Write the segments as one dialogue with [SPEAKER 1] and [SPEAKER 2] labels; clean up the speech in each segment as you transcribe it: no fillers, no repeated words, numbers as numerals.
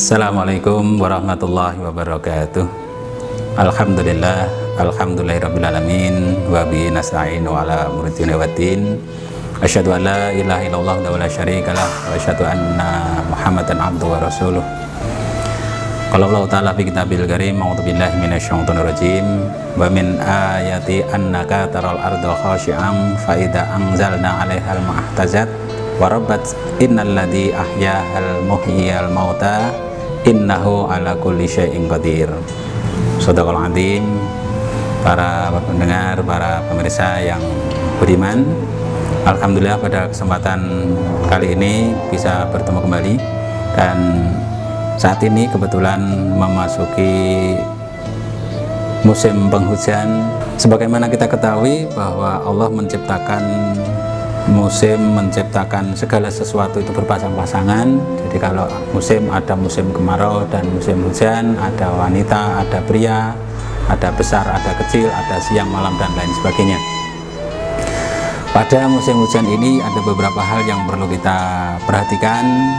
[SPEAKER 1] Assalamualaikum warahmatullahi wabarakatuh. Alhamdulillahirrabbilalamin. Wa bihi nasta'inu ala umuri dunya waddin. Asyhadu an la ilaha illallah wa la syarikalah wa asyhadu anna Muhammadan abduhu wa rasuluh. Qala Allah ta'ala fi kitabil karim, a'udzu billahi minasyaitonir rajim. Wa min ayati annaka taral arda khashi'an fa idza anzalna 'alaihal ma'tazat wa rabbat innal ladzi ahyahal muhyiyal mauta innahu ala kulli syai'in qadir. Shadaqal azim. Para pendengar, para pemirsa yang beriman, alhamdulillah pada kesempatan kali ini bisa bertemu kembali, dan saat ini kebetulan memasuki musim penghujan. Sebagaimana kita ketahui bahwa Allah menciptakan segala sesuatu itu berpasang-pasangan. Jadi kalau musim, ada musim kemarau dan musim hujan, ada wanita, ada pria, ada besar, ada kecil, ada siang, malam, dan lain sebagainya. Pada musim hujan ini ada beberapa hal yang perlu kita perhatikan,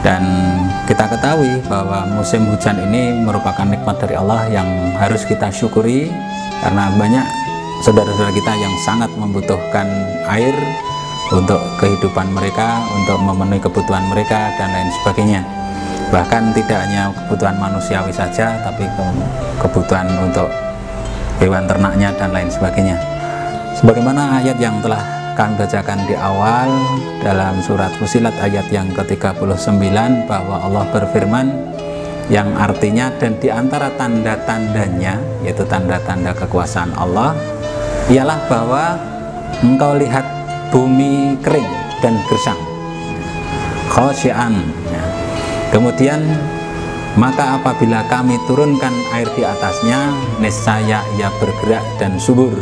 [SPEAKER 1] dan kita ketahui bahwa musim hujan ini merupakan nikmat dari Allah yang harus kita syukuri, karena banyak saudara-saudara kita yang sangat membutuhkan air untuk kehidupan mereka, untuk memenuhi kebutuhan mereka, dan lain sebagainya. Bahkan tidak hanya kebutuhan manusiawi saja, tapi kebutuhan untuk hewan ternaknya dan lain sebagainya. Sebagaimana ayat yang telah kami bacakan di awal dalam surat Fussilat ayat yang ke-39, bahwa Allah berfirman yang artinya, dan di antara tanda-tandanya, yaitu tanda-tanda kekuasaan Allah, ialah bahwa engkau lihat bumi kering dan gersang, khasyi'an, ya. Kemudian maka apabila kami turunkan air di atasnya, niscaya ia bergerak dan subur.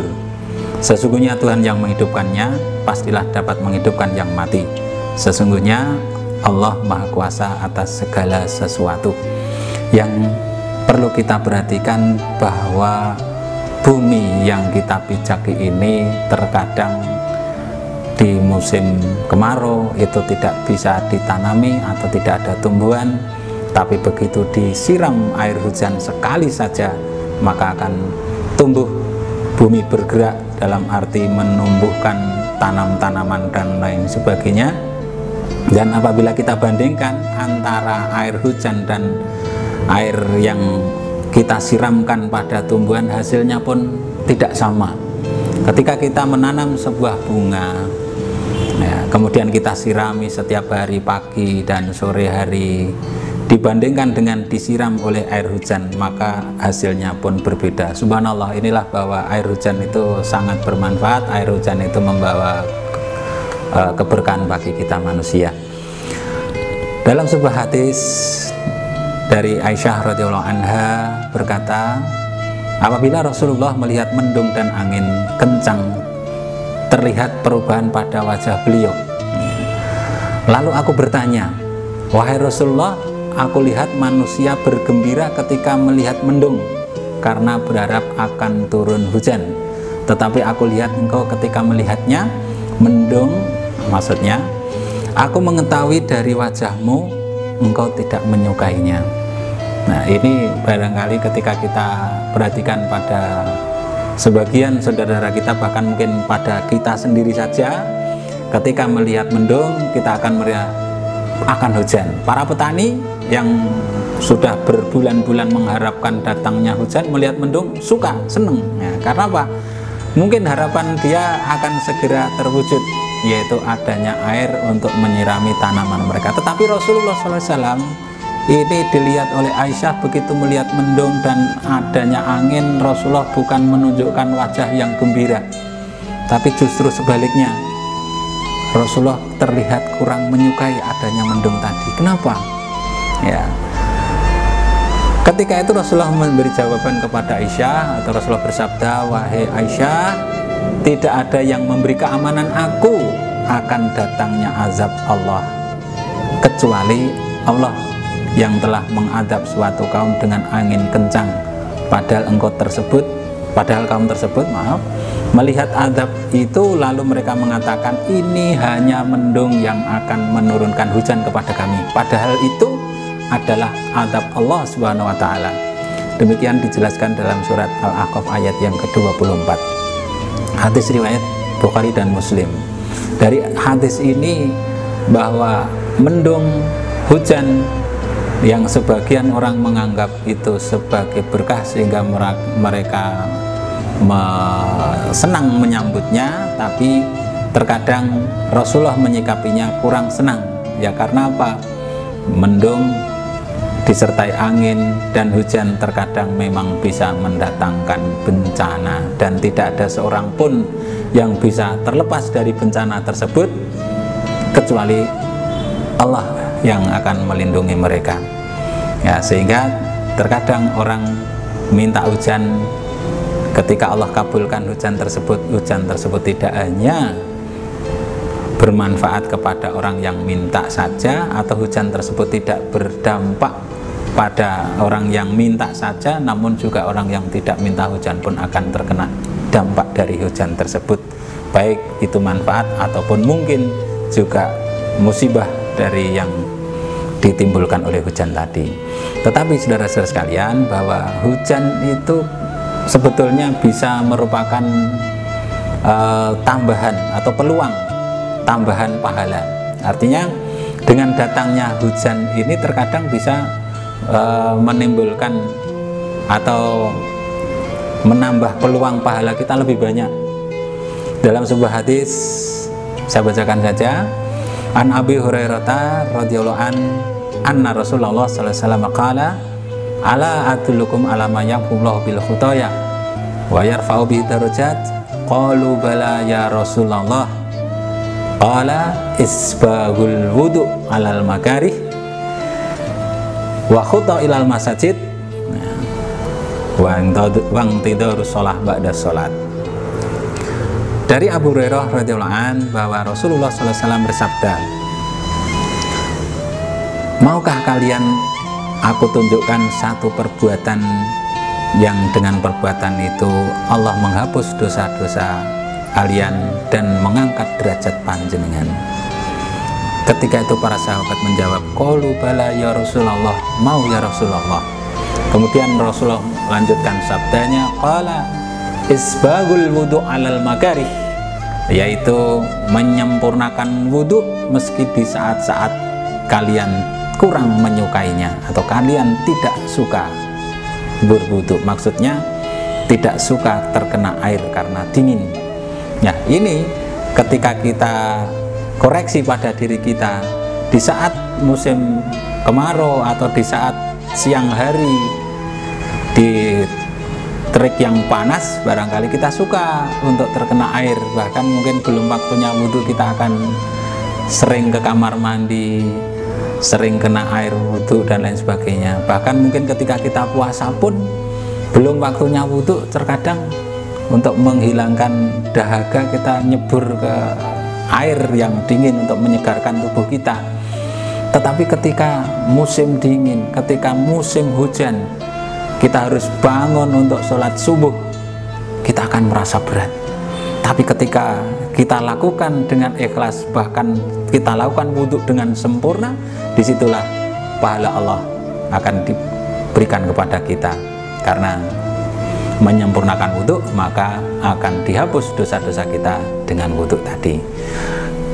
[SPEAKER 1] Sesungguhnya Tuhan yang menghidupkannya pastilah dapat menghidupkan yang mati. Sesungguhnya Allah Maha Kuasa atas segala sesuatu. Yang perlu kita perhatikan bahwa bumi yang kita pijaki ini terkadang di musim kemarau itu tidak bisa ditanami atau tidak ada tumbuhan, tapi begitu disiram air hujan sekali saja maka akan tumbuh, bumi bergerak dalam arti menumbuhkan tanam-tanaman dan lain sebagainya. Dan apabila kita bandingkan antara air hujan dan air yang kita siramkan pada tumbuhan, hasilnya pun tidak sama. Ketika kita menanam sebuah bunga, ya, kemudian kita sirami setiap hari pagi dan sore hari, dibandingkan dengan disiram oleh air hujan, maka hasilnya pun berbeda. Subhanallah, inilah bahwa air hujan itu sangat bermanfaat. Air hujan itu membawa keberkahan bagi kita manusia. Dalam sebuah hadis dari Aisyah radhiyallahu anha berkata, apabila Rasulullah melihat mendung dan angin kencang, terlihat perubahan pada wajah beliau. Lalu aku bertanya, wahai Rasulullah, aku lihat manusia bergembira ketika melihat mendung karena berharap akan turun hujan, tetapi aku lihat engkau ketika melihatnya mendung, maksudnya aku mengetahui dari wajahmu engkau tidak menyukainya. Nah, ini barangkali ketika kita perhatikan pada sebagian saudara kita, bahkan mungkin pada kita sendiri saja, ketika melihat mendung kita akan melihat akan hujan. Para petani yang sudah berbulan-bulan mengharapkan datangnya hujan, melihat mendung suka, seneng, ya, karena apa? Mungkin harapan dia akan segera terwujud, yaitu adanya air untuk menyirami tanaman mereka. Tetapi Rasulullah SAW ini dilihat oleh Aisyah, begitu melihat mendung dan adanya angin, Rasulullah bukan menunjukkan wajah yang gembira, tapi justru sebaliknya, Rasulullah terlihat kurang menyukai adanya mendung tadi. Kenapa? Ya, ketika itu Rasulullah memberi jawaban kepada Aisyah, atau Rasulullah bersabda, wahai Aisyah, tidak ada yang memberi keamanan aku akan datangnya azab Allah, kecuali Allah yang telah mengadab suatu kaum dengan angin kencang, padahal kaum tersebut melihat azab itu, lalu mereka mengatakan ini hanya mendung yang akan menurunkan hujan kepada kami, padahal itu adalah adab Allah Subhanahu wa taala. Demikian dijelaskan dalam surat Al-Ahqaf ayat yang ke-24. Hadis riwayat Bukhari dan Muslim. Dari hadis ini bahwa mendung hujan yang sebagian orang menganggap itu sebagai berkah sehingga mereka senang menyambutnya, tapi terkadang Rasulullah menyikapinya kurang senang. Ya karena apa? Mendung disertai angin dan hujan terkadang memang bisa mendatangkan bencana, dan tidak ada seorang pun yang bisa terlepas dari bencana tersebut kecuali Allah yang akan melindungi mereka. Ya, sehingga terkadang orang minta hujan, ketika Allah kabulkan hujan tersebut tidak hanya bermanfaat kepada orang yang minta saja, atau hujan tersebut tidak berdampak pada orang yang minta saja, namun juga orang yang tidak minta hujan pun akan terkena dampak dari hujan tersebut, baik itu manfaat ataupun mungkin juga musibah dari yang ditimbulkan oleh hujan tadi. Tetapi saudara-saudara sekalian, bahwa hujan itu sebetulnya bisa merupakan tambahan atau peluang tambahan pahala. Artinya dengan datangnya hujan ini terkadang bisa menimbulkan atau menambah peluang pahala kita lebih banyak. Dalam sebuah hadis, saya bacakan saja. An Abi Hurairah radhiyallahu anna Rasulullah sallallahu alaihi wasallam qala ala adullukum ala ma yamhullahu bil khutaya wa yarfa'u bi darajat. Qalu bala ya Rasulullah. Qala isbagul wudu alal makarih wa khuta ilal masajid wa tidarus shalah ba'da salat. Dari Abu Hurairah radhiyallahu an bahwa Rasulullah sallallahu alaihi wasallam bersabda, maukah kalian aku tunjukkan satu perbuatan yang dengan perbuatan itu Allah menghapus dosa-dosa kalian dan mengangkat derajat panjenengan? Ketika itu para sahabat menjawab, qalu bala ya Rasulullah, mau ya Rasulullah. Kemudian Rasulullah lanjutkan sabdanya, qala isbagul wudu alal makarih, yaitu menyempurnakan wudu meski di saat-saat kalian kurang menyukainya atau kalian tidak suka berwudu. Maksudnya tidak suka terkena air karena dingin. Nah, ini ketika kita koreksi pada diri kita di saat musim kemarau atau di saat siang hari di terik yang panas, barangkali kita suka untuk terkena air, bahkan mungkin belum waktunya wudhu kita akan sering ke kamar mandi, sering kena air wudhu dan lain sebagainya. Bahkan mungkin ketika kita puasa pun belum waktunya wudhu, terkadang untuk menghilangkan dahaga kita nyebur ke air yang dingin untuk menyegarkan tubuh kita. Tetapi ketika musim dingin, ketika musim hujan, kita harus bangun untuk sholat subuh, kita akan merasa berat. Tapi ketika kita lakukan dengan ikhlas, bahkan kita lakukan wudhu dengan sempurna, disitulah pahala Allah akan diberikan kepada kita. Karena menyempurnakan wudhu, maka akan dihapus dosa-dosa kita dengan wudhu tadi.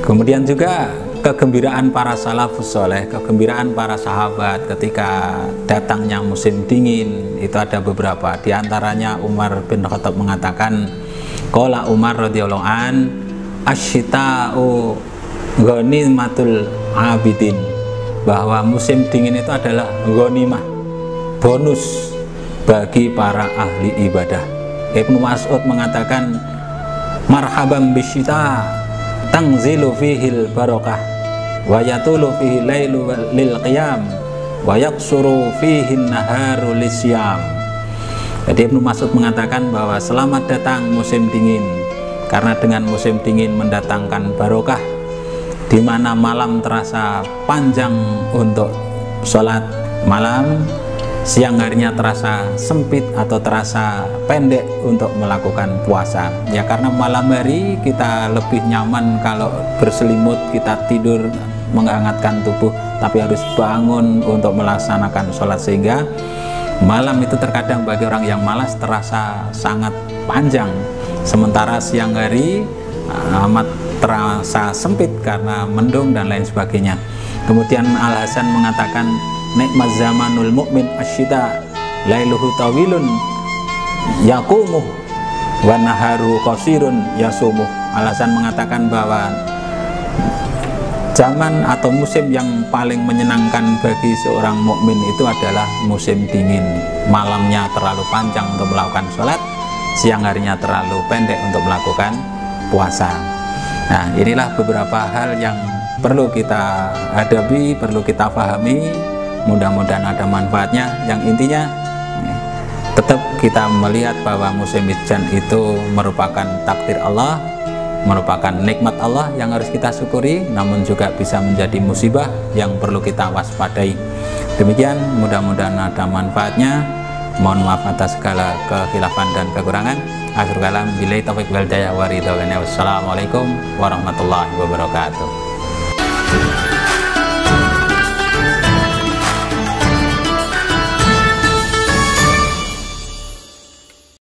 [SPEAKER 1] Kemudian juga kegembiraan para salafus soleh, kegembiraan para sahabat ketika datangnya musim dingin, itu ada beberapa. Di antaranya Umar bin Khattab mengatakan, qala Umar radhiyallahu an, asyita'u ghanimatul abidin, bahwa musim dingin itu adalah ghanimah, bonus bagi para ahli ibadah. Ibnu Mas'ud mengatakan, marhaban bisyita tangzilu fihil barakah wa yatulu fihi lailu lil qiyam wa yaksuru fihi naharu lisyam. Jadi Ibnu Mas'ud mengatakan bahwa selamat datang musim dingin, karena dengan musim dingin mendatangkan barokah, di mana malam terasa panjang untuk sholat malam, siang harinya terasa sempit atau terasa pendek untuk melakukan puasa. Ya, karena malam hari kita lebih nyaman kalau berselimut, kita tidur menghangatkan tubuh. tapi harus bangun untuk melaksanakan sholat, sehingga malam itu terkadang bagi orang yang malas terasa sangat panjang, sementara siang hari amat terasa sempit karena mendung dan lain sebagainya. Kemudian Al-Hasan mengatakan, nikmat zamanul mu'min asyida lailuhu tawilun yakumuh wa naharu qasirun yasumuh. Al-Hasan mengatakan bahwa zaman atau musim yang paling menyenangkan bagi seorang mukmin itu adalah musim dingin. Malamnya terlalu panjang untuk melakukan sholat, siang harinya terlalu pendek untuk melakukan puasa. Nah, inilah beberapa hal yang perlu kita hadapi, perlu kita pahami. Mudah-mudahan ada manfaatnya. Yang intinya tetap kita melihat bahwa musim hujan itu merupakan takdir Allah, merupakan nikmat Allah yang harus kita syukuri, namun juga bisa menjadi musibah yang perlu kita waspadai. Demikian, mudah-mudahan ada manfaatnya. Mohon maaf atas segala kekhilafan dan kekurangan. Akhir kalam, billahi taufiq wal hidayah wa ridha. Wassalamualaikum warahmatullahi wabarakatuh.